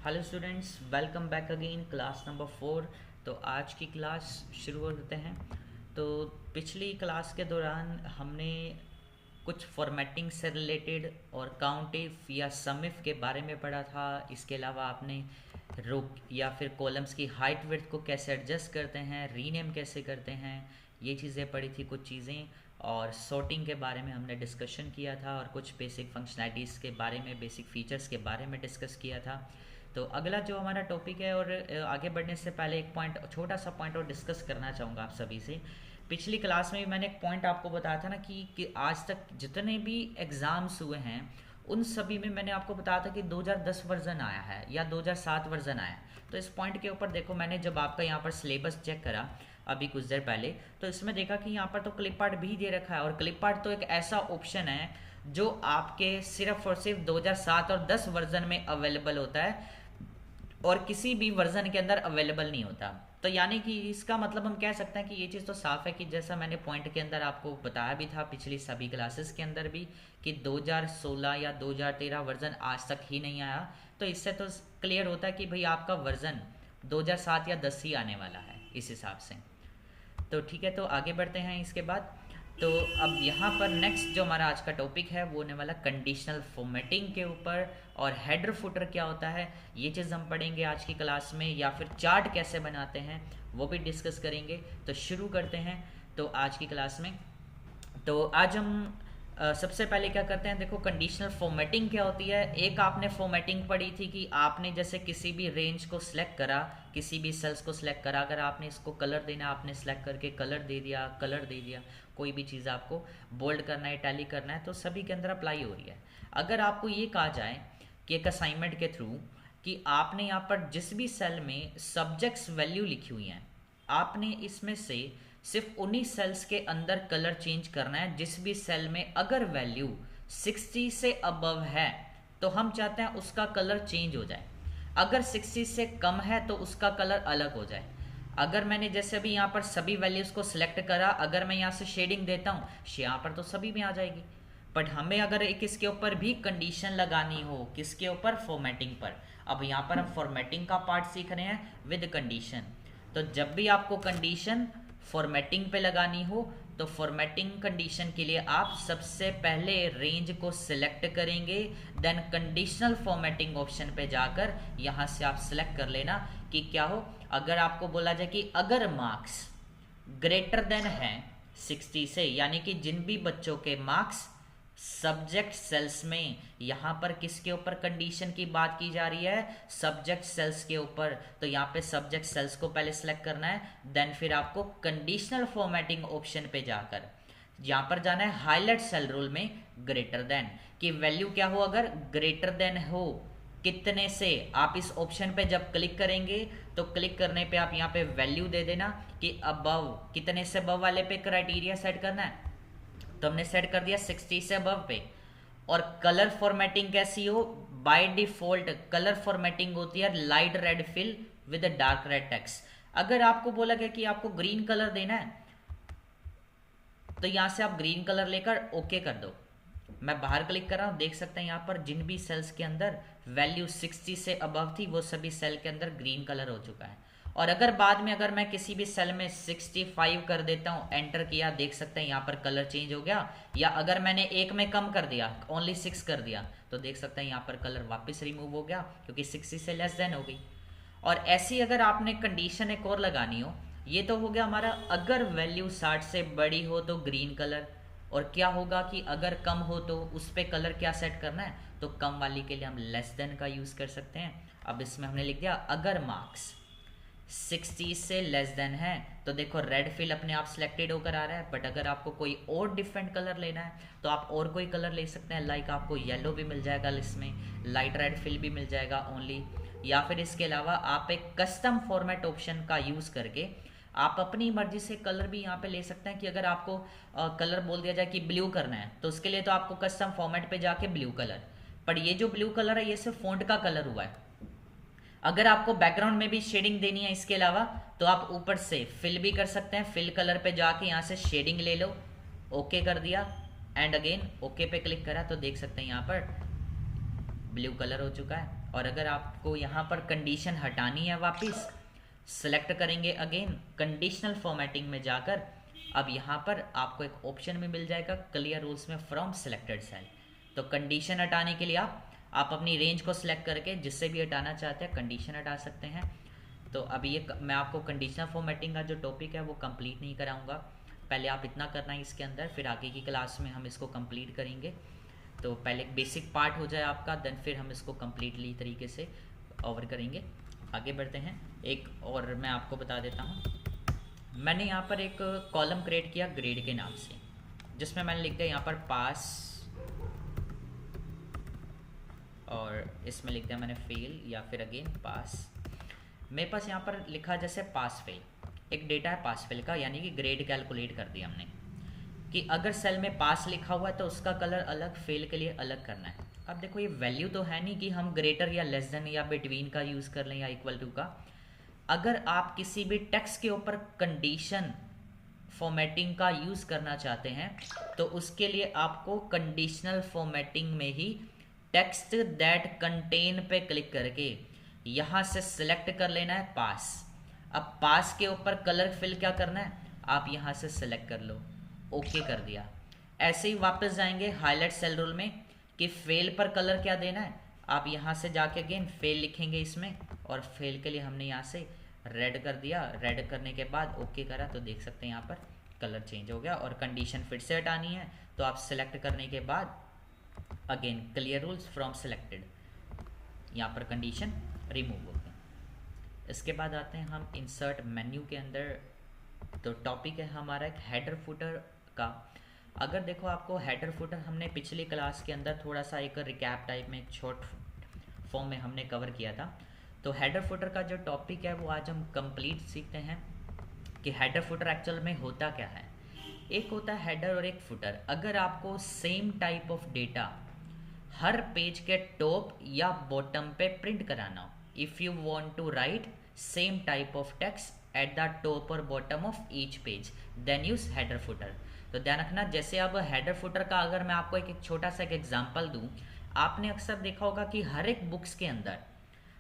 Hello students, welcome back again class number 4। तो आज की क्लास शुरू करते हैं। तो पिछली क्लास के दौरान हमने कुछ फॉर्मेटिंग से रिलेटेड और काउंट इफ या सम इफ के बारे में पढ़ा था। इसके अलावा आपने रो या फिर कॉलम्स की हाइट विड्थ को कैसे एडजस्ट करते हैं, रीनेम कैसे करते हैं, ये चीज़ें पढ़ी थी कुछ चीज़ें। और सॉर्टिंग के बारे में हमने डिस्कशन किया था और कुछ बेसिक फंक्शनैलिटीज़ के बारे में, बेसिक फीचर्स के बारे में डिस्कस किया था। तो अगला जो हमारा टॉपिक है, और आगे बढ़ने से पहले एक पॉइंट, छोटा सा पॉइंट और डिस्कस करना चाहूँगा आप सभी से। पिछली क्लास में भी मैंने एक पॉइंट आपको बताया था ना कि आज तक जितने भी एग्ज़ाम्स हुए हैं उन सभी में मैंने आपको बताया था कि 2010 वर्जन आया है या 2007 वर्जन आया है। तो इस पॉइंट के ऊपर देखो, मैंने जब आपका यहाँ पर सिलेबस चेक करा अभी कुछ देर पहले, तो इसमें देखा कि यहाँ पर तो क्लिप आर्ट भी दे रखा है। और क्लिप आर्ट तो एक ऐसा ऑप्शन है जो आपके सिर्फ और सिर्फ 2007 और 10 वर्जन में अवेलेबल होता है और किसी भी वर्जन के अंदर अवेलेबल नहीं होता। तो यानी कि इसका मतलब हम कह सकते हैं कि ये चीज़ तो साफ है कि जैसा मैंने पॉइंट के अंदर आपको बताया भी था पिछली सभी क्लासेस के अंदर भी, कि 2016 या 2013 वर्जन आज तक ही नहीं आया। तो इससे तो क्लियर होता है कि भाई आपका वर्जन 2007 या 10 ही आने वाला है इस हिसाब से। तो ठीक है, तो आगे बढ़ते हैं इसके बाद। तो अब यहाँ पर नेक्स्ट जो हमारा आज का टॉपिक है वो होने वाला कंडीशनल फॉर्मेटिंग के ऊपर, और हेडर फुटर क्या होता है ये चीज़ हम पढ़ेंगे आज की क्लास में, या फिर चार्ट कैसे बनाते हैं वो भी डिस्कस करेंगे। तो शुरू करते हैं तो आज की क्लास में। तो आज हम सबसे पहले क्या करते हैं, देखो कंडीशनल फॉर्मेटिंग क्या होती है। एक आपने फॉर्मेटिंग पढ़ी थी कि आपने जैसे किसी भी रेंज को सिलेक्ट करा, किसी भी सेल्स को सिलेक्ट करा, अगर आपने इसको कलर देना, आपने सिलेक्ट करके कलर दे दिया, कलर दे दिया, कोई भी चीज़ आपको बोल्ड करना है, टैली करना है, तो सभी के अंदर अप्लाई हो रही है। अगर आपको ये कहा जाए कि एक असाइनमेंट के थ्रू कि आपने यहाँ पर जिस भी सेल में सब्जेक्ट्स वैल्यू लिखी हुई हैं, आपने इसमें से सिर्फ उन्हीं सेल्स के अंदर कलर चेंज करना है जिस भी सेल में अगर वैल्यू 60 से अबव है तो हम चाहते हैं उसका कलर चेंज हो जाए। अगर 60 से कम है तो उसका कलर अलग हो जाए। अगर मैंने जैसे अभी यहाँ पर सभी वैल्यूज़ को सिलेक्ट करा, अगर मैं यहाँ से शेडिंग देता हूँ, यहाँ पर तो सभी में आ जाएगी। बट हमें अगर एक इसके ऊपर भी कंडीशन लगानी हो, किसके ऊपर, फॉर्मेटिंग पर। अब यहाँ पर हम फॉर्मेटिंग का पार्ट सीख रहे हैं विद कंडीशन। तो जब भी आपको कंडीशन फॉर्मेटिंग पे लगानी हो तो फॉर्मेटिंग कंडीशन के लिए आप सबसे पहले रेंज को सिलेक्ट करेंगे, देन कंडीशनल फॉर्मेटिंग ऑप्शन पे जाकर यहाँ से आप सिलेक्ट कर लेना कि क्या हो। अगर आपको बोला जाए कि अगर मार्क्स ग्रेटर देन है 60 से, यानी कि जिन भी बच्चों के मार्क्स सब्जेक्ट सेल्स में, यहाँ पर किसके ऊपर कंडीशन की बात की जा रही है, सब्जेक्ट सेल्स के ऊपर, तो यहाँ पे सब्जेक्ट सेल्स को पहले सेलेक्ट करना है, देन फिर आपको कंडीशनल फॉर्मेटिंग ऑप्शन पे जाकर यहाँ पर जाना है हाईलाइट सेल रूल में ग्रेटर देन की वैल्यू क्या हो, अगर ग्रेटर देन हो कितने से। आप इस ऑप्शन पे जब क्लिक करेंगे तो क्लिक करने पे आप यहाँ पे वैल्यू दे देना कि अबव, कितने से अबव वाले पे क्राइटेरिया सेट करना है। तो हमने सेट कर दिया 60 से अबव पे। और कलर फॉर्मेटिंग कैसी हो, बाय डिफॉल्ट कलर फॉर्मेटिंग होती है light red fill with dark red text. अगर आपको बोला गया कि आपको ग्रीन कलर देना है तो यहां से आप ग्रीन कलर लेकर ओके कर दो। मैं बाहर क्लिक कर रहा हूं, देख सकते हैं यहाँ पर जिन भी सेल्स के अंदर वैल्यू 60 से अबव थी वो सभी सेल के अंदर ग्रीन कलर हो चुका है। और अगर बाद में अगर मैं किसी भी सेल में 65 कर देता हूँ, एंटर किया, देख सकते हैं यहाँ पर कलर चेंज हो गया। या अगर मैंने एक में कम कर दिया, ओनली 6 कर दिया, तो देख सकते हैं यहाँ पर कलर वापस रिमूव हो गया क्योंकि 60 से लेस देन हो गई। और ऐसी अगर आपने कंडीशन एक और लगानी हो, ये तो हो गया हमारा अगर वैल्यू 60 से बड़ी हो तो ग्रीन कलर। और क्या होगा कि अगर कम हो तो उस पर कलर क्या सेट करना है, तो कम वाली के लिए हम लेस देन का यूज़ कर सकते हैं। अब इसमें हमने लिख दिया अगर मार्क्स 60 से लेस देन है, तो देखो रेड फिल अपने आप सिलेक्टेड होकर आ रहा है। बट अगर आपको कोई और डिफरेंट कलर लेना है तो आप और कोई कलर ले सकते हैं, लाइक आपको येलो भी मिल जाएगा इसमें, लाइट रेड फिल भी मिल जाएगा ओनली। या फिर इसके अलावा आप एक कस्टम फॉर्मेट ऑप्शन का यूज़ करके आप अपनी मर्जी से कलर भी यहाँ पे ले सकते हैं। कि अगर आपको कलर बोल दिया जाए कि ब्लू करना है तो उसके लिए तो आपको कस्टम फॉर्मेट पे जाके ब्लू कलर, पर ये जो ब्लू कलर है ये सिर्फ फ़ॉन्ट का कलर हुआ है। अगर आपको बैकग्राउंड में भी शेडिंग देनी है इसके अलावा तो आप ऊपर से फिल भी कर सकते हैं, फिल कलर पे जाके यहाँ से शेडिंग ले लो, ओके कर दिया, एंड अगेन ओके पे क्लिक करा तो देख सकते हैं यहाँ पर ब्लू कलर हो चुका है। और अगर आपको यहाँ पर कंडीशन हटानी है वापस, सेलेक्ट करेंगे अगेन कंडीशनल फॉर्मेटिंग में जाकर। अब यहाँ पर आपको एक ऑप्शन में मिल जाएगा क्लियर रूल्स में फ्रॉम सिलेक्टेड सेल। तो कंडीशन हटाने के लिए आप अपनी रेंज को सिलेक्ट करके जिससे भी हटाना चाहते हैं कंडीशन हटा सकते हैं। तो अभी ये मैं आपको कंडीशनल फॉर्मेटिंग का जो टॉपिक है वो कंप्लीट नहीं कराऊंगा, पहले आप इतना करना है इसके अंदर, फिर आगे की क्लास में हम इसको कंप्लीट करेंगे। तो पहले एक बेसिक पार्ट हो जाए आपका, देन फिर हम इसको कम्प्लीटली तरीके से ओवर करेंगे। आगे बढ़ते हैं। एक और मैं आपको बता देता हूँ, मैंने यहाँ पर एक कॉलम क्रिएट किया ग्रेड के नाम से, जिसमें मैंने लिख दिया यहाँ पर पास, और इसमें लिख दिया मैंने फेल या फिर अगेन पास। मेरे पास यहाँ पर लिखा जैसे पास फेल, एक डेटा है पास फेल का, यानी कि ग्रेड कैलकुलेट कर दिया हमने कि अगर सेल में पास लिखा हुआ है तो उसका कलर अलग, फेल के लिए अलग करना है। अब देखो ये वैल्यू तो है नहीं कि हम ग्रेटर या लेस देन या बिटवीन का यूज़ कर लें या इक्वल टू का। अगर आप किसी भी टेक्स्ट के ऊपर कंडीशन फॉर्मेटिंग का यूज़ करना चाहते हैं तो उसके लिए आपको कंडीशनल फॉर्मेटिंग में ही टेक्स्ट दैट कंटेन पे क्लिक करके यहाँ से सिलेक्ट कर लेना है पास। अब पास के ऊपर कलर फिल क्या करना है, आप यहाँ से सिलेक्ट कर लो, ओके कर दिया। ऐसे ही वापस जाएंगे हाईलाइट सेल रूल में कि फेल पर कलर क्या देना है, आप यहाँ से जाके अगेन फेल लिखेंगे इसमें, और फेल के लिए हमने यहाँ से रेड कर दिया। रेड करने के बाद ओके करा तो देख सकते हैं यहाँ पर कलर चेंज हो गया। और कंडीशन फिर से हटानी है तो आप सिलेक्ट करने के बाद again clear rules from selected, यहाँ पर कंडीशन रिमूव हो गई। इसके बाद आते हैं हम इंसर्ट मेन्यू के अंदर। तो टॉपिक है हमारा एक हेडर फुटर का। अगर देखो आपको हेडर फुटर हमने पिछली क्लास के अंदर थोड़ा सा एक रिकैप टाइप में एक शॉर्ट फॉर्म में हमने कवर किया था। तो हेडर फुटर का जो टॉपिक है वो आज हम कंप्लीट सीखते हैं कि हेडर फुटर एक्चुअल में होता क्या है। एक होता है हेडर और एक फुटर। अगर आपको सेम टाइप ऑफ डेटा हर पेज के टॉप या बॉटम पे प्रिंट कराना हो, if you want to write same type of text at the top और bottom of each page, then use header footer. तो ध्यान रखना, जैसे अब हेडर फुटर का अगर मैं आपको एक छोटा सा एक एग्जांपल दूं, आपने अक्सर देखा होगा कि हर एक बुक्स के अंदर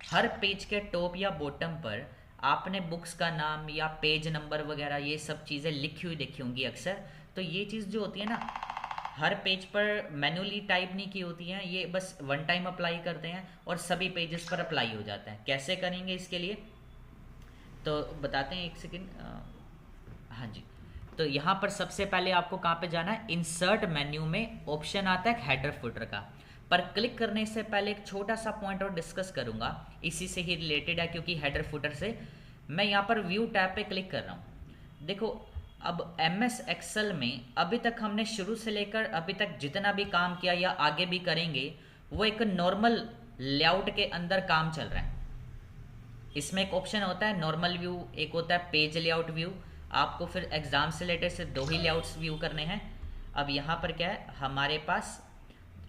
हर पेज के टॉप या बॉटम पर आपने बुक्स का नाम या पेज नंबर वगैरह ये सब चीज़ें लिखी हुई देखी होंगी अक्सर। तो ये चीज़ जो होती है ना, हर पेज पर मैनुअली टाइप नहीं की होती हैं, ये बस वन टाइम अप्लाई करते हैं और सभी पेजेस पर अप्लाई हो जाता है। कैसे करेंगे इसके लिए तो बताते हैं, एक सेकेंड। हाँ जी, तो यहाँ पर सबसे पहले आपको कहाँ पे जाना है, इंसर्ट मेन्यू में ऑप्शन आता है हेडर फुटर का, पर क्लिक करने से पहले एक छोटा सा पॉइंट और डिस्कस करूंगा, इसी से ही रिलेटेड है क्योंकि हेडर फुटर से। मैं यहाँ पर व्यू टैब पे क्लिक कर रहा हूँ। देखो अब MS एक्सेल में अभी तक हमने शुरू से लेकर अभी तक जितना भी काम किया या आगे भी करेंगे वो एक नॉर्मल लेआउट के अंदर काम चल रहा है। इसमें एक ऑप्शन होता है नॉर्मल व्यू, एक होता है पेज लेआउट व्यू। आपको फिर एग्जाम से रिलेटेड से दो ही लेआउट्स व्यू करने हैं। अब यहाँ पर क्या है, हमारे पास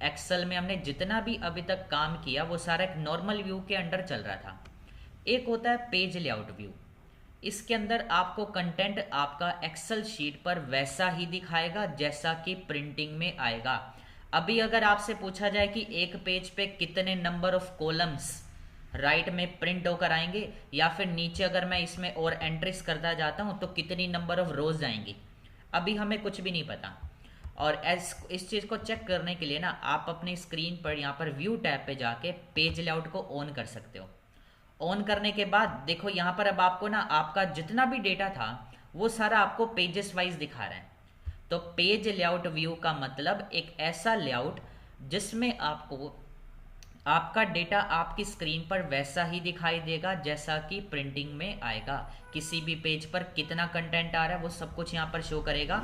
एक्सेल में हमने जितना भी अभी तक काम किया वो सारा एक नॉर्मल व्यू के अंडर चल रहा था। एक होता है पेज लेआउट व्यू, इसके अंदर आपको कंटेंट आपका एक्सेल शीट पर वैसा ही दिखाएगा जैसा कि प्रिंटिंग में आएगा। अभी अगर आपसे पूछा जाए कि एक पेज पे कितने नंबर ऑफ कॉलम्स राइट में प्रिंट होकर आएंगे, या फिर नीचे अगर मैं इसमें और एंट्रीज करता जाता हूं तो कितनी नंबर ऑफ रोज आएंगी, अभी हमें कुछ भी नहीं पता। और इस चीज़ को चेक करने के लिए ना आप अपनी स्क्रीन पर यहाँ पर व्यू टैब पे जाके पेज लेआउट को ऑन कर सकते हो। ऑन करने के बाद देखो यहाँ पर अब आपको ना आपका जितना भी डेटा था वो सारा आपको पेजेस वाइज दिखा रहा है। तो पेज लेआउट व्यू का मतलब एक ऐसा लेआउट जिसमें आपको आपका डेटा आपकी स्क्रीन पर वैसा ही दिखाई देगा जैसा कि प्रिंटिंग में आएगा। किसी भी पेज पर कितना कंटेंट आ रहा है वो सब कुछ यहाँ पर शो करेगा।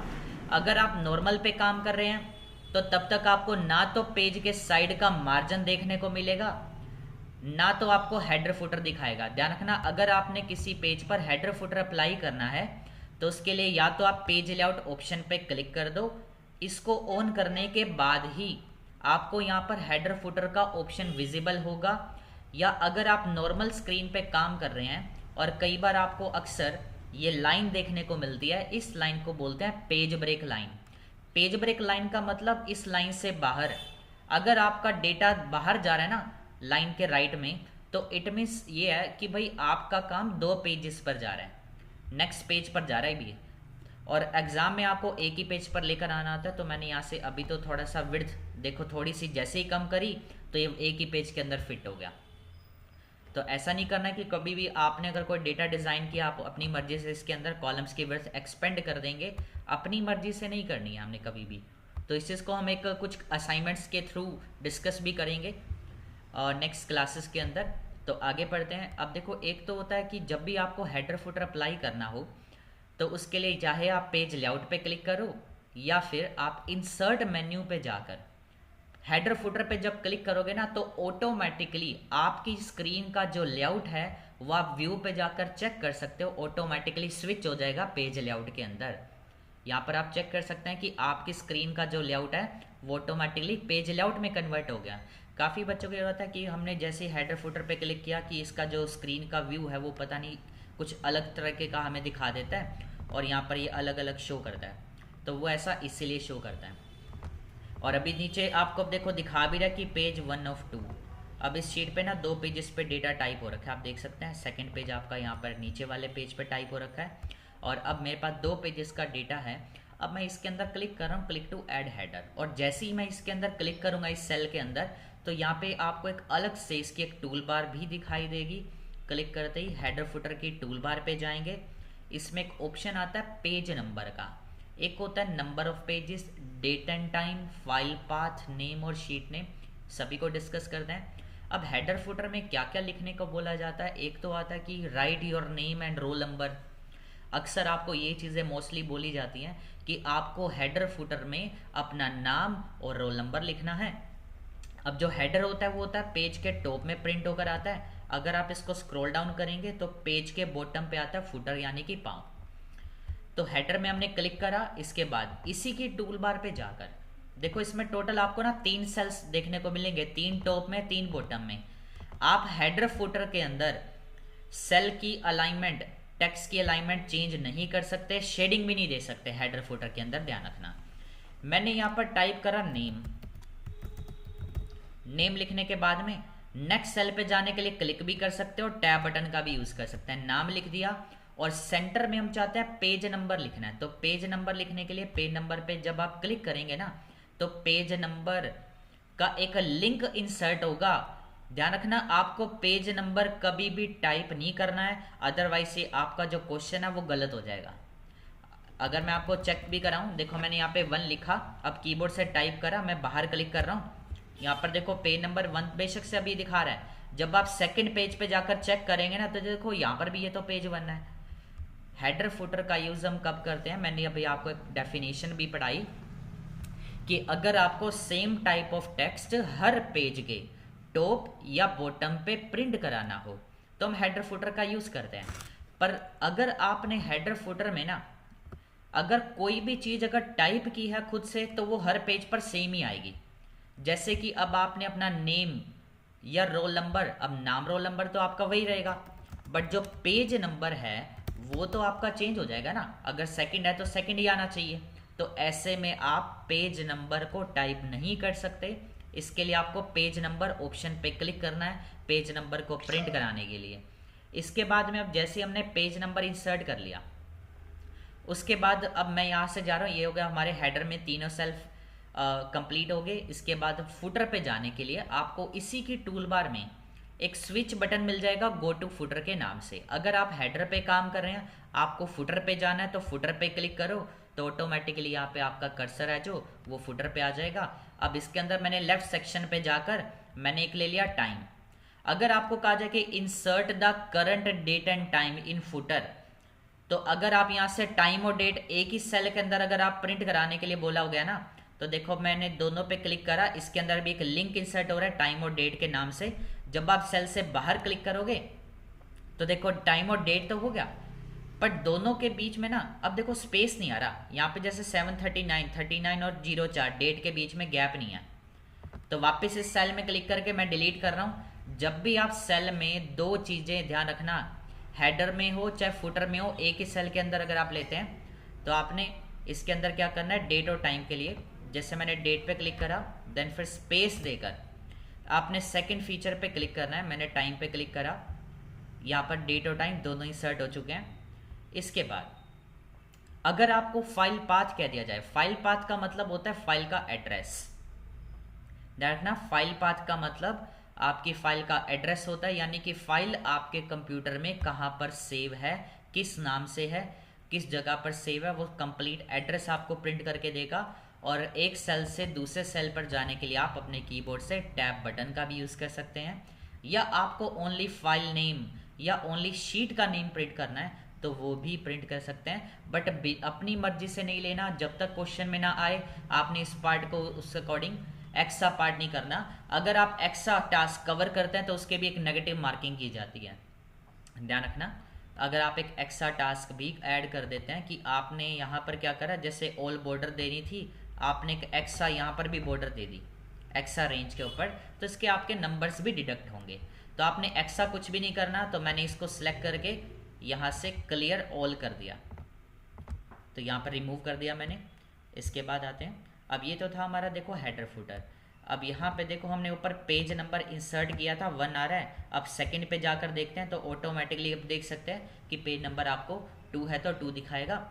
अगर आप नॉर्मल पे काम कर रहे हैं तो तब तक आपको ना तो पेज के साइड का मार्जिन देखने को मिलेगा, ना तो आपको हेडर फुटर दिखाएगा। ध्यान रखना, अगर आपने किसी पेज पर हेडर फुटर अप्लाई करना है तो उसके लिए या तो आप पेज लेआउट ऑप्शन पे क्लिक कर दो, इसको ऑन करने के बाद ही आपको यहाँ पर हेडर फुटर का ऑप्शन विजिबल होगा। या अगर आप नॉर्मल स्क्रीन पे काम कर रहे हैं और कई बार आपको अक्सर ये लाइन देखने को मिलती है, इस लाइन को बोलते हैं page break line. Page break line का मतलब इस लाइन से बाहर, अगर आपका डेटा बाहर जा रहा है ना लाइन के राइट में, तो इट मीन्स ये है कि भाई आपका काम 2 पेजेस पर जा रहा है, नेक्स्ट पेज पर जा रहा है भी, और एग्ज़ाम में आपको एक ही पेज पर लेकर आना आता है। तो मैंने यहाँ से अभी तो थोड़ा सा विड्थ देखो थोड़ी सी जैसे ही कम करी तो ये एक ही पेज के अंदर फिट हो गया। तो ऐसा नहीं करना कि कभी भी आपने अगर कोई डेटा डिज़ाइन किया आप अपनी मर्जी से इसके अंदर कॉलम्स की विड्थ एक्सपेंड कर देंगे, अपनी मर्जी से नहीं करनी है हमने कभी भी। तो इस चीज़ को हम एक कुछ असाइनमेंट्स के थ्रू डिस्कस भी करेंगे नेक्स्ट क्लासेस के अंदर। तो आगे बढ़ते हैं। अब देखो एक तो होता है कि जब भी आपको हेडर फुटर अप्लाई करना हो तो उसके लिए चाहे आप पेज लेआउट पे क्लिक करो या फिर आप इंसर्ट मेन्यू पे जाकर हेडर फुटर पे जब क्लिक करोगे ना तो ऑटोमेटिकली आपकी स्क्रीन का जो लेआउट है वो आप व्यू पे जाकर चेक कर सकते हो, ऑटोमेटिकली स्विच हो जाएगा पेज लेआउट के अंदर। यहाँ पर आप चेक कर सकते हैं कि आपकी स्क्रीन का जो लेआउट है वो ऑटोमेटिकली पेज लेआउट में कन्वर्ट हो गया। काफ़ी बच्चों को ये होता है कि हमने जैसे हेडर फुटर पे क्लिक किया कि इसका जो स्क्रीन का व्यू है वो पता नहीं कुछ अलग तरीके का हमें दिखा देता है और यहाँ पर ये अलग अलग शो करता है, तो वो ऐसा इसीलिए शो करता है। और अभी नीचे आपको अब देखो दिखा भी रहा है कि पेज 1 of 2। अब इस शीट पे ना 2 पेजेस पे डेटा टाइप हो रखा है, आप देख सकते हैं। सेकंड पेज आपका यहाँ पर नीचे वाले पेज पे टाइप हो रखा है और अब मेरे पास 2 पेजेस का डेटा है। अब मैं इसके अंदर क्लिक कर रहा हूँ, क्लिक टू ऐड हेडर, और जैसे ही मैं इसके अंदर क्लिक करूँगा इस सेल के अंदर तो यहाँ पे आपको एक अलग से इसकी एक टूल बार भी दिखाई देगी। क्लिक करते ही हेडर फुटर की टूल बार पे जाएंगे, इसमें एक ऑप्शन आता है पेज नंबर का, एक होता है number of pages, date and time, file path, name और शीट नेम, सभी को डिस्कस करते हैं। अब हेडर फुटर में क्या क्या लिखने को बोला जाता है, एक तो आता है कि right your name and roll number. अक्सर आपको ये चीज़ें मोस्टली बोली जाती हैं कि आपको हेडर फुटर में अपना नाम और रोल नंबर लिखना है। अब जो हेडर होता है वो होता है पेज के टॉप में प्रिंट होकर आता है। अगर आप इसको स्क्रॉल डाउन करेंगे तो पेज के बॉटम पे आता है फुटर यानी कि पाँव। तो हेडर में हमने क्लिक करा, इसके बाद इसी की टूल बार पे जाकर देखो इसमें टोटल आपको ना 3 सेल्स देखने को मिलेंगे, 3 टॉप में 3 बॉटम में। आप हेडर फुटर के अंदर सेल की अलाइनमेंट, टेक्स्ट की अलाइनमेंट चेंज नहीं कर सकते, शेडिंग भी नहीं दे सकते हेडर फुटर के अंदर, ध्यान रखना। मैंने यहाँ पर टाइप करा नेम, नेम लिखने के बाद में नेक्स्ट सेल पे जाने के लिए क्लिक भी कर सकते हो, टैब बटन का भी यूज कर सकते हैं। नाम लिख दिया और सेंटर में हम चाहते हैं पेज नंबर लिखना है, तो पेज नंबर लिखने के लिए पेज नंबर पे जब आप क्लिक करेंगे ना तो पेज नंबर का एक लिंक इंसर्ट होगा। ध्यान रखना आपको पेज नंबर कभी भी टाइप नहीं करना है, अदरवाइज ये आपका जो क्वेश्चन है वो गलत हो जाएगा। अगर मैं आपको चेक भी कराऊं, देखो मैंने यहाँ पे 1 लिखा, अब कीबोर्ड से टाइप करा, मैं बाहर क्लिक कर रहा हूँ, यहाँ पर देखो पेज नंबर 1 बेशक से अभी दिखा रहा है। जब आप सेकंड पेज पे जाकर चेक करेंगे ना तो देखो यहाँ पर भी ये तो पेज 1 है। हेडर फुटर का यूज हम कब करते हैं, मैंने अभी आपको एक डेफिनेशन भी पढ़ाई कि अगर आपको same type of text her page के टॉप या बॉटम पे प्रिंट कराना हो तो हम हेडर फुटर का यूज करते हैं। पर अगर आपने हेडर फुटर में ना अगर कोई भी चीज अगर टाइप की है खुद से तो वो हर पेज पर सेम ही आएगी। जैसे कि अब आपने अपना नेम या रोल नंबर, अब नाम रोल नंबर तो आपका वही रहेगा, बट जो पेज नंबर है वो तो आपका चेंज हो जाएगा ना। अगर सेकंड है तो सेकंड ही आना चाहिए, तो ऐसे में आप पेज नंबर को टाइप नहीं कर सकते। इसके लिए आपको पेज नंबर ऑप्शन पे क्लिक करना है पेज नंबर को प्रिंट कराने के लिए। इसके बाद में अब जैसे हमने पेज नंबर इंसर्ट कर लिया, उसके बाद अब मैं यहाँ से जा रहा हूँ, ये हो गया हमारे हेडर में तीनों सेल्फ कंप्लीट हो गए। इसके बाद फुटर पे जाने के लिए आपको इसी की टूल बार में एक स्विच बटन मिल जाएगा गो टू फुटर के नाम से। अगर आप हेडर पे काम कर रहे हैं, आपको फुटर पे जाना है तो फुटर पे क्लिक करो तो ऑटोमेटिकली यहाँ पे आपका कर्सर है जो वो फुटर पे आ जाएगा। अब इसके अंदर मैंने लेफ्ट सेक्शन पे जाकर मैंने एक ले लिया टाइम। अगर आपको कहा जाए कि insert the current date and time in footer, तो अगर आप यहाँ से टाइम और डेट एक ही सेल के अंदर अगर आप प्रिंट कराने के लिए बोला हो गया ना, तो देखो मैंने दोनों पे क्लिक करा, इसके अंदर भी एक लिंक इंसर्ट हो रहा है टाइम और डेट के नाम से। जब आप सेल से बाहर क्लिक करोगे तो देखो टाइम और डेट तो हो गया, बट दोनों के बीच में ना अब देखो स्पेस नहीं आ रहा। यहाँ पे जैसे 739 39 और 04 डेट के बीच में गैप नहीं है, तो वापस इस सेल में क्लिक करके मैं डिलीट कर रहा हूँ। जब भी आप सेल में 2 चीज़ें ध्यान रखना, हेडर में हो चाहे फुटर में हो, एक ही सेल के अंदर अगर आप लेते हैं तो आपने इसके अंदर क्या करना है, डेट और टाइम के लिए जैसे मैंने डेट पे क्लिक करा, देन फिर स्पेस देकर आपने सेकंड फीचर पे क्लिक करना है। मैंने टाइम पे क्लिक करा, यहाँ पर डेट और टाइम दोनों ही सर्ट हो चुके हैं। इसके बाद अगर आपको फाइल पाथ कह दिया जाए, फाइल पाथ का मतलब होता है फाइल का एड्रेस। दैट ना, फाइल पाथ का मतलब आपकी फाइल का एड्रेस होता है, यानी कि फाइल आपके कंप्यूटर में कहाँ पर सेव है, किस नाम से है, किस जगह पर सेव है, वो कंप्लीट एड्रेस आपको प्रिंट करके देगा। और एक सेल से दूसरे सेल पर जाने के लिए आप अपने कीबोर्ड से टैब बटन का भी यूज़ कर सकते हैं, या आपको ओनली फाइल नेम या ओनली शीट का नेम प्रिंट करना है तो वो भी प्रिंट कर सकते हैं। बट अपनी मर्जी से नहीं लेना, जब तक क्वेश्चन में ना आए आपने इस पार्ट को उस अकॉर्डिंग एक्स्ट्रा पार्ट नहीं करना। अगर आप एक्स्ट्रा टास्क कवर करते हैं तो उसके भी एक नेगेटिव मार्किंग की जाती है, ध्यान रखना। अगर आप एक एक्स्ट्रा टास्क भी ऐड कर देते हैं कि आपने यहाँ पर क्या करा, जैसे ऑल बॉर्डर देनी थी, आपने एक एक्स्ट्रा यहाँ पर भी बॉर्डर दे दी एक्स्ट्रा रेंज के ऊपर, तो इसके आपके नंबर्स भी डिडक्ट होंगे। तो आपने एक्स्ट्रा कुछ भी नहीं करना, तो मैंने इसको सिलेक्ट करके यहाँ से क्लियर ऑल कर दिया, तो यहाँ पर रिमूव कर दिया मैंने। इसके बाद आते हैं, अब ये तो था हमारा देखो हेडर फुटर। अब यहाँ पे देखो हमने ऊपर पेज नंबर इंसर्ट किया था, 1 आ रहा है। अब सेकंड पे जाकर देखते हैं तो ऑटोमेटिकली अब देख सकते हैं कि पेज नंबर आपको 2 है तो 2 दिखाएगा।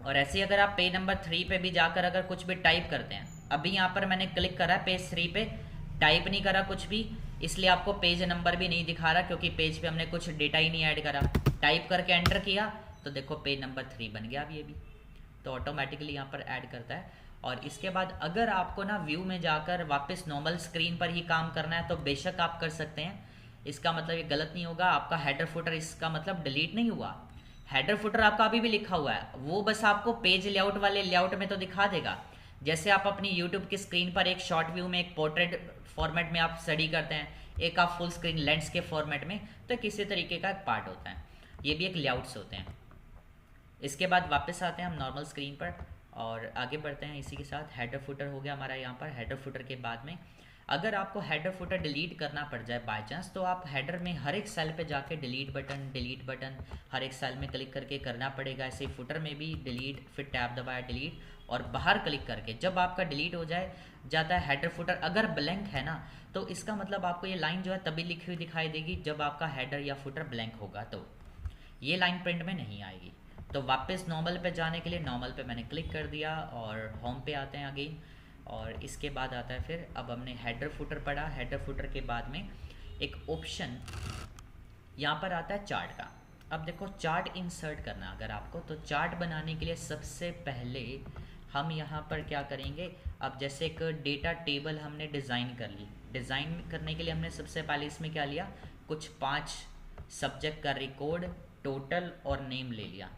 और ऐसे ही अगर आप पेज नंबर 3 पे भी जाकर अगर कुछ भी टाइप करते हैं, अभी यहाँ पर मैंने क्लिक करा पेज 3 पे, टाइप नहीं करा कुछ भी, इसलिए आपको पेज नंबर भी नहीं दिखा रहा, क्योंकि पेज पे हमने कुछ डेटा ही नहीं ऐड करा। टाइप करके एंटर किया तो देखो पेज नंबर 3 बन गया अब ये भी, तो ऑटोमेटिकली यहाँ पर ऐड करता है। और इसके बाद अगर आपको ना व्यू में जाकर वापस नॉर्मल स्क्रीन पर ही काम करना है तो बेशक आप कर सकते हैं, इसका मतलब ये गलत नहीं होगा। आपका हेडर फुटर इसका मतलब डिलीट नहीं हुआ, हेडर फुटर आपका अभी भी लिखा हुआ है, वो बस आपको पेज लेआउट वाले लेआउट में तो दिखा देगा। जैसे आप अपनी यूट्यूब की स्क्रीन पर एक शॉर्ट व्यू में एक पोर्ट्रेट फॉर्मेट में आप स्टडी करते हैं, एक आप फुल स्क्रीन लैंडस्केप फॉर्मेट में, तो किसी तरीके का एक पार्ट होता है, ये भी एक लेआउट्स होते हैं। इसके बाद वापस आते हैं हम नॉर्मल स्क्रीन पर और आगे बढ़ते हैं। इसी के साथ हेडर फुटर हो गया हमारा। यहाँ पर हेडर फुटर के बाद में अगर आपको हेडर फुटर डिलीट करना पड़ जाए बाय चांस, तो आप हेडर में हर एक सेल पे जाके डिलीट बटन हर एक सेल में क्लिक करके करना पड़ेगा। ऐसे ही फुटर में भी डिलीट, फिर टैब दबाया डिलीट, और बाहर क्लिक करके जब आपका डिलीट हो जाता है हेडर फुटर, अगर ब्लैंक है ना, तो इसका मतलब आपको ये लाइन जो है तभी लिखी हुई दिखाई देगी जब आपका हेडर या फुटर ब्लैंक होगा, तो ये लाइन प्रिंट में नहीं आएगी। तो वापस नॉर्मल पे जाने के लिए नॉर्मल पे मैंने क्लिक कर दिया और होम पे आते हैं अगेन। और इसके बाद आता है फिर, अब हमने हेडर फुटर पढ़ा, हेडर फुटर के बाद में एक ऑप्शन यहाँ पर आता है चार्ट का। अब देखो चार्ट इंसर्ट करना अगर आपको, तो चार्ट बनाने के लिए सबसे पहले हम यहाँ पर क्या करेंगे, अब जैसे एक डेटा टेबल हमने डिज़ाइन कर ली, डिज़ाइन करने के लिए हमने सबसे पहले इसमें क्या लिया, कुछ 5 सब्जेक्ट का रिकॉर्ड, टोटल और नेम ले लिया।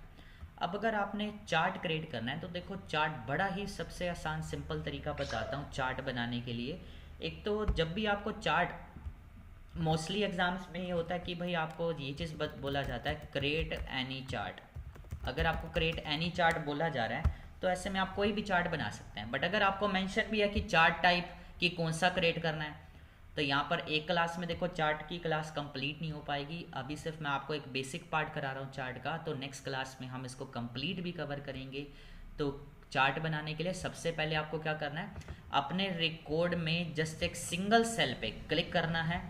अब अगर आपने चार्ट क्रिएट करना है तो देखो चार्ट बड़ा ही सबसे आसान सिंपल तरीका बताता हूँ चार्ट बनाने के लिए। एक तो जब भी आपको चार्ट, मोस्टली एग्जाम्स में ये होता है कि भाई आपको ये चीज़ बोला जाता है क्रिएट एनी चार्ट। अगर आपको क्रिएट एनी चार्ट बोला जा रहा है तो ऐसे में आप कोई भी चार्ट बना सकते हैं। बट अगर आपको मेंशन भी है कि चार्ट टाइप कि कौन सा क्रिएट करना है, तो यहाँ पर एक क्लास में देखो चार्ट की क्लास कंप्लीट नहीं हो पाएगी। अभी सिर्फ मैं आपको एक बेसिक पार्ट करा रहा हूँ चार्ट का, तो नेक्स्ट क्लास में हम इसको कंप्लीट भी कवर करेंगे। तो चार्ट बनाने के लिए सबसे पहले आपको क्या करना है, अपने रिकॉर्ड में जस्ट एक सिंगल सेल पे क्लिक करना है।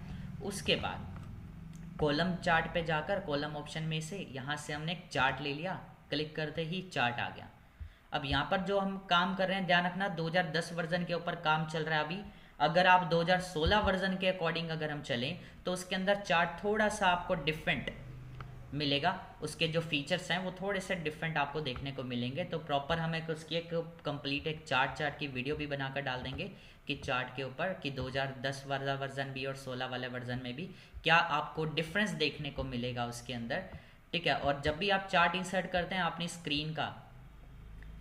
उसके बाद कॉलम चार्ट पे जाकर कॉलम ऑप्शन में से यहाँ से हमने एक चार्ट ले लिया, क्लिक करते ही चार्ट आ गया। अब यहाँ पर जो हम काम कर रहे हैं ध्यान रखना, 2010 वर्जन के ऊपर काम चल रहा है अभी। अगर आप 2016 वर्जन के अकॉर्डिंग अगर हम चलें तो उसके अंदर चार्ट थोड़ा सा आपको डिफरेंट मिलेगा, उसके जो फीचर्स हैं वो थोड़े से डिफरेंट आपको देखने को मिलेंगे। तो प्रॉपर हमें उसकी एक कंप्लीट एक चार्ट की वीडियो भी बनाकर डाल देंगे कि चार्ट के ऊपर कि 2010 वाला वर्जन भी और 16 वाले वर्जन में भी क्या आपको डिफरेंस देखने को मिलेगा उसके अंदर, ठीक है। और जब भी आप चार्ट इंसर्ट करते हैं अपनी स्क्रीन का,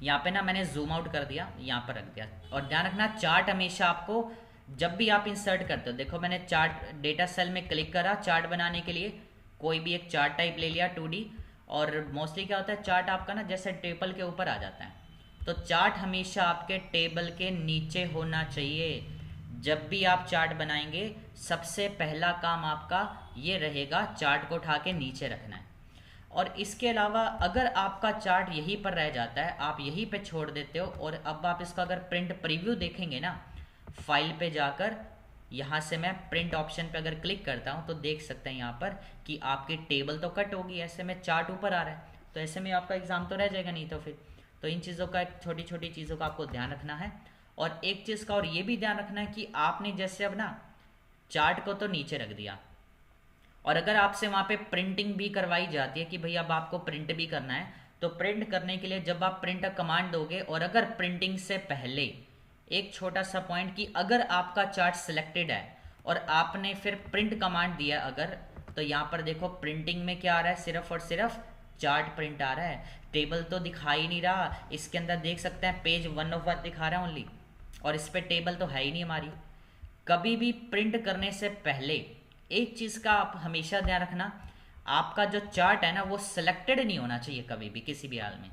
यहाँ पे ना मैंने जूम आउट कर दिया, यहाँ पर रख दिया। और ध्यान रखना चार्ट हमेशा आपको जब भी आप इंसर्ट करते हो, देखो मैंने चार्ट डेटा सेल में क्लिक करा चार्ट बनाने के लिए, कोई भी एक चार्ट टाइप ले लिया 2D। और मोस्टली क्या होता है चार्ट आपका ना जैसे टेबल के ऊपर आ जाता है, तो चार्ट हमेशा आपके टेबल के नीचे होना चाहिए। जब भी आप चार्ट बनाएंगे सबसे पहला काम आपका ये रहेगा चार्ट को उठा के नीचे रखना है। और इसके अलावा अगर आपका चार्ट यहीं पर रह जाता है, आप यहीं पे छोड़ देते हो, और अब आप इसका अगर प्रिंट प्रीव्यू देखेंगे ना, फाइल पे जाकर यहाँ से मैं प्रिंट ऑप्शन पे अगर क्लिक करता हूँ तो देख सकते हैं यहाँ पर कि आपकी टेबल तो कट होगी, ऐसे में चार्ट ऊपर आ रहा है, तो ऐसे में आपका एग्ज़ाम तो रह जाएगा नहीं तो फिर। तो इन चीज़ों का, छोटी छोटी चीज़ों का आपको ध्यान रखना है। और एक चीज़ का और ये भी ध्यान रखना है कि आपने जैसे अब ना चार्ट को तो नीचे रख दिया, और अगर आपसे वहाँ पे प्रिंटिंग भी करवाई जाती है कि भाई अब आपको प्रिंट भी करना है, तो प्रिंट करने के लिए जब आप प्रिंट कमांड दोगे, और अगर प्रिंटिंग से पहले एक छोटा सा पॉइंट कि अगर आपका चार्ट सिलेक्टेड है और आपने फिर प्रिंट कमांड दिया अगर, तो यहाँ पर देखो प्रिंटिंग में क्या आ रहा है, सिर्फ और सिर्फ चार्ट प्रिंट आ रहा है, टेबल तो दिखाई नहीं रहा। इसके अंदर देख सकते हैं पेज 1 दिखा रहा है ओनली, और इस पर टेबल तो है ही नहीं हमारी। कभी भी प्रिंट करने से पहले एक चीज़ का आप हमेशा ध्यान रखना, आपका जो चार्ट है ना वो सिलेक्टेड नहीं होना चाहिए कभी भी, किसी भी हाल में।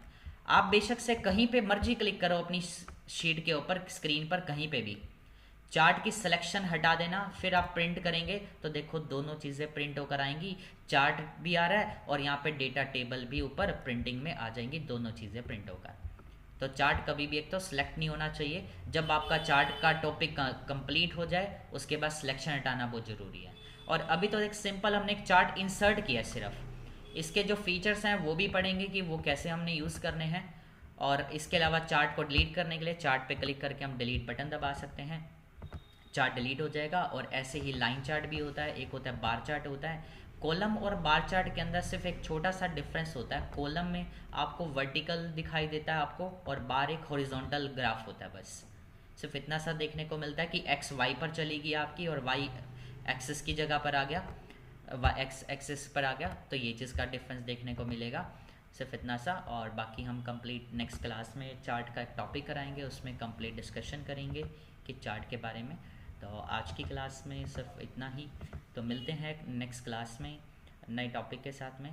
आप बेशक से कहीं पे मर्जी क्लिक करो अपनी शीट के ऊपर, स्क्रीन पर कहीं पे भी, चार्ट की सिलेक्शन हटा देना, फिर आप प्रिंट करेंगे तो देखो दोनों चीज़ें प्रिंट होकर आएंगी, चार्ट भी आ रहा है और यहाँ पे डेटा टेबल भी ऊपर प्रिंटिंग में आ जाएंगी, दोनों चीज़ें प्रिंट होकर। तो चार्ट कभी भी एक तो सिलेक्ट नहीं होना चाहिए, जब आपका चार्ट का टॉपिक कंप्लीट हो जाए उसके बाद सिलेक्शन हटाना बहुत ज़रूरी है। और अभी तो एक सिंपल हमने एक चार्ट इंसर्ट किया सिर्फ, इसके जो फीचर्स हैं वो भी पढ़ेंगे कि वो कैसे हमने यूज़ करने हैं। और इसके अलावा चार्ट को डिलीट करने के लिए चार्ट पे क्लिक करके हम डिलीट बटन दबा सकते हैं, चार्ट डिलीट हो जाएगा। और ऐसे ही लाइन चार्ट भी होता है, एक होता है बार चार्ट होता है। कॉलम और बार चार्ट के अंदर सिर्फ एक छोटा सा डिफरेंस होता है, कॉलम में आपको वर्टिकल दिखाई देता है आपको, और बार एक हॉरिजॉन्टल ग्राफ होता है, बस सिर्फ इतना सा देखने को मिलता है कि एक्स वाई पर चली गई आपकी और वाई एक्सिस की जगह पर आ गया, एक्स एक्सिस पर आ गया, तो ये चीज़ का डिफरेंस देखने को मिलेगा, सिर्फ इतना सा। और बाकी हम कंप्लीट नेक्स्ट क्लास में चार्ट का एक टॉपिक कराएंगे, उसमें कंप्लीट डिस्कशन करेंगे कि चार्ट के बारे में। तो आज की क्लास में सिर्फ इतना ही, तो मिलते हैं नेक्स्ट क्लास में नए टॉपिक के साथ में।